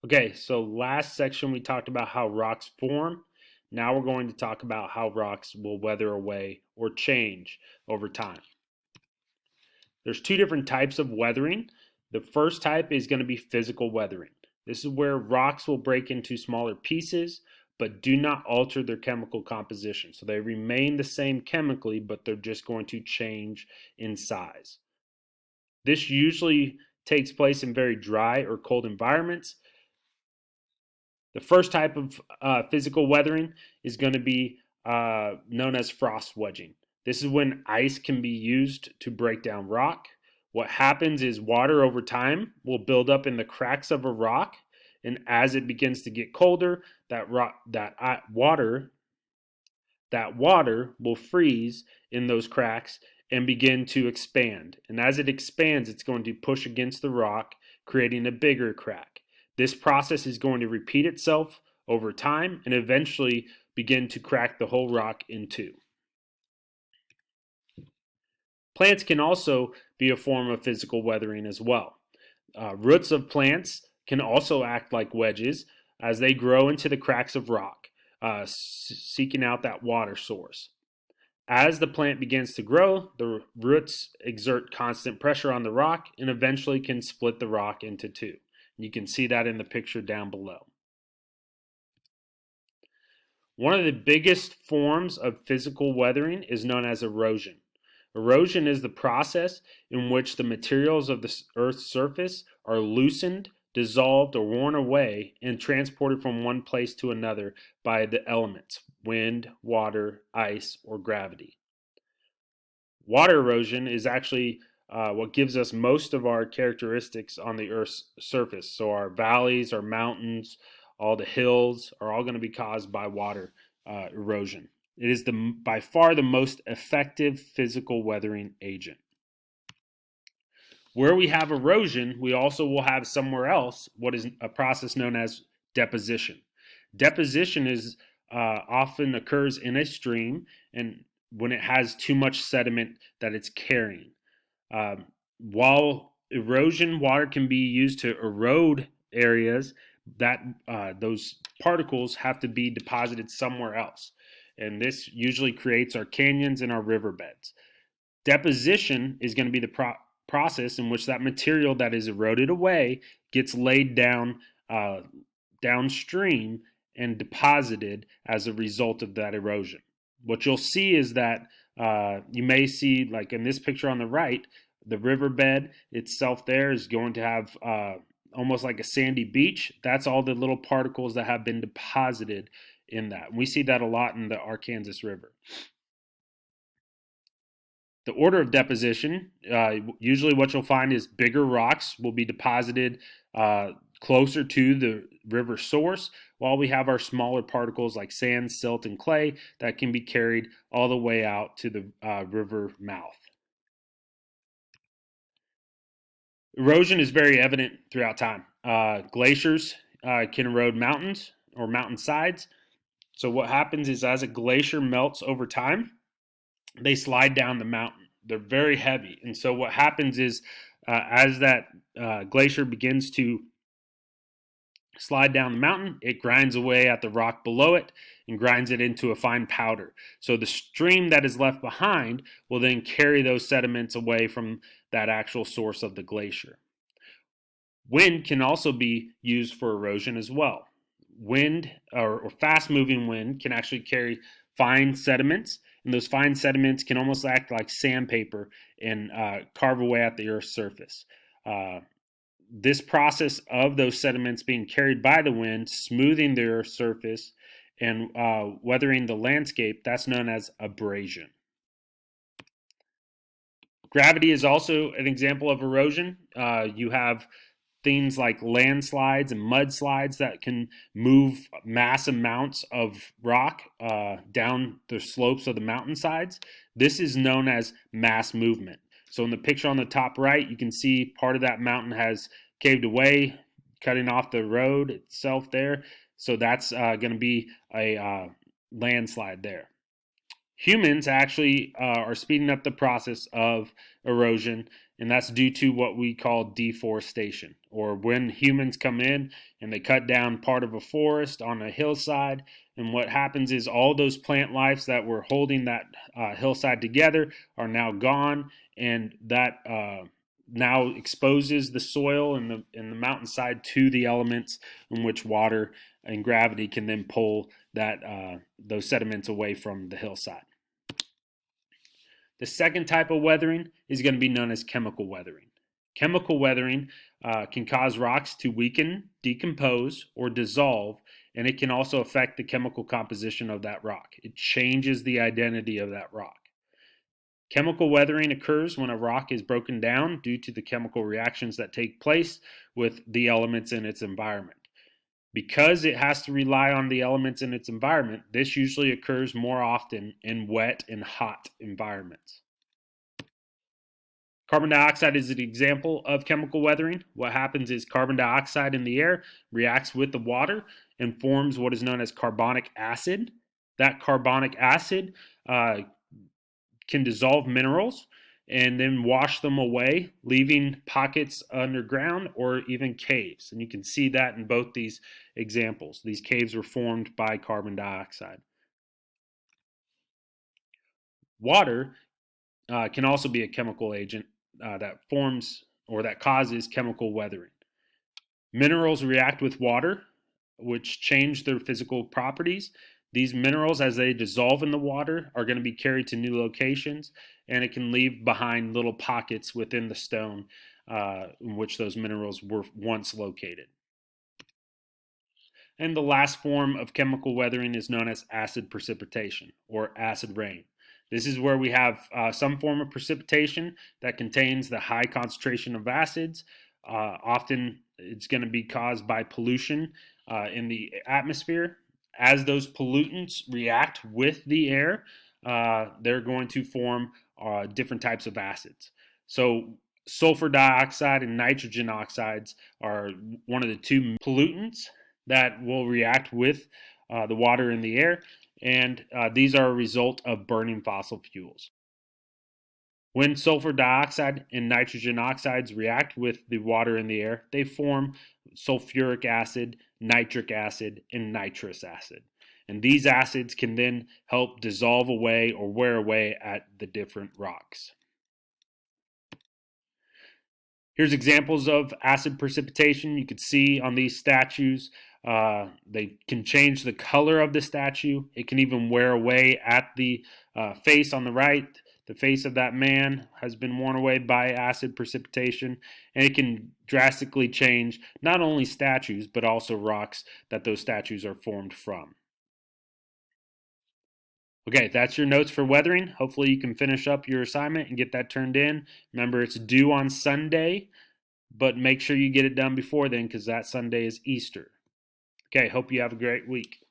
Okay, so last section we talked about how rocks form. Now we're going to talk about how rocks will weather away or change over time. There's two different types of weathering. The first type is going to be physical weathering. This is where rocks will break into smaller pieces but do not alter their chemical composition. So they remain the same chemically, but they're just going to change in size. This usually takes place in very dry or cold environments. The first type of physical weathering is going to be known as frost wedging. This is when ice can be used to break down rock. What happens is water over time will build up in the cracks of a rock, and as it begins to get colder, that water will freeze in those cracks and begin to expand. And as it expands, it's going to push against the rock, creating a bigger crack. This process is going to repeat itself over time and eventually begin to crack the whole rock in two. Plants can also be a form of physical weathering as well. Roots of plants can also act like wedges as they grow into the cracks of rock, seeking out that water source. As the plant begins to grow, the roots exert constant pressure on the rock and eventually can split the rock into two. You can see that in the picture down below. One of the biggest forms of physical weathering is known as erosion. Erosion is the process in which the materials of the Earth's surface are loosened, dissolved, or worn away and transported from one place to another by the elements wind, water, ice, or gravity. Water erosion is actually what gives us most of our characteristics on the Earth's surface. So, our valleys, our mountains, all the hills are all going to be caused by water erosion. It is by far the most effective physical weathering agent. Where we have erosion, we also will have somewhere else what is a process known as deposition. Deposition is often occurs in a stream, and when it has too much sediment that it's carrying. While erosion water can be used to erode areas, that those particles have to be deposited somewhere else, and this usually creates our canyons and our riverbeds. Deposition is going to be the process in which that material that is eroded away gets laid down downstream and deposited as a result of that erosion. What you'll see is that you may see, like in this picture on the right, the riverbed itself there is going to have almost like a sandy beach. That's all the little particles that have been deposited in that. We see that a lot in the Arkansas River. The order of deposition, usually what you'll find is bigger rocks will be deposited closer to the river source, while we have our smaller particles like sand, silt, and clay that can be carried all the way out to the river mouth. Erosion is very evident throughout time. Glaciers can erode mountains or mountain sides. So what happens is as a glacier melts over time, they slide down the mountain. They're very heavy. And so what happens is as that glacier begins to slide down the mountain, it grinds away at the rock below it and grinds it into a fine powder. So the stream that is left behind will then carry those sediments away from that actual source of the glacier. Wind can also be used for erosion as well. Wind or fast moving wind can actually carry fine sediments, and those fine sediments can almost act like sandpaper and carve away at the Earth's surface. This process of those sediments being carried by the wind, smoothing the Earth's surface and weathering the landscape, that's known as abrasion. Gravity is also an example of erosion. You have things like landslides and mudslides that can move mass amounts of rock down the slopes of the mountainsides. This is known as mass movement. So in the picture on the top right, you can see part of that mountain has caved away, cutting off the road itself there. So that's going to be a landslide there. Humans actually are speeding up the process of erosion and that's due to what we call deforestation, or when humans come in and they cut down part of a forest on a hillside. And what happens is all those plant lives that were holding that hillside together are now gone, and that now exposes the soil and the mountainside to the elements in which water and gravity can then pull that those sediments away from the hillside. The second type of weathering is going to be known as chemical weathering. Chemical weathering can cause rocks to weaken, decompose, or dissolve, and it can also affect the chemical composition of that rock. It changes the identity of that rock. Chemical weathering occurs when a rock is broken down due to the chemical reactions that take place with the elements in its environment. Because it has to rely on the elements in its environment, this usually occurs more often in wet and hot environments. Carbon dioxide is an example of chemical weathering. What happens is carbon dioxide in the air reacts with the water and forms what is known as carbonic acid. That carbonic acid can dissolve minerals and then wash them away, leaving pockets underground or even caves. And you can see that in both these examples. These caves were formed by carbon dioxide. Water can also be a chemical agent that forms or that causes chemical weathering. Minerals react with water, which change their physical properties. These minerals, as they dissolve in the water, are going to be carried to new locations, and it can leave behind little pockets within the stone in which those minerals were once located. And the last form of chemical weathering is known as acid precipitation or acid rain. This is where we have some form of precipitation that contains the high concentration of acids. Often it's going to be caused by pollution in the atmosphere. As those pollutants react with the air, they're going to form different types of acids. So sulfur dioxide and nitrogen oxides are one of the two pollutants that will react with the water in the air, and these are a result of burning fossil fuels. When sulfur dioxide and nitrogen oxides react with the water in the air, they form sulfuric acid, nitric acid, and nitrous acid. And these acids can then help dissolve away or wear away at the different rocks. Here's examples of acid precipitation. You can see on these statues, they can change the color of the statue. It can even wear away at the face on the right. The face of that man has been worn away by acid precipitation, and it can drastically change not only statues, but also rocks that those statues are formed from. Okay, that's your notes for weathering. Hopefully you can finish up your assignment and get that turned in. Remember, it's due on Sunday, but make sure you get it done before then because that Sunday is Easter. Okay, hope you have a great week.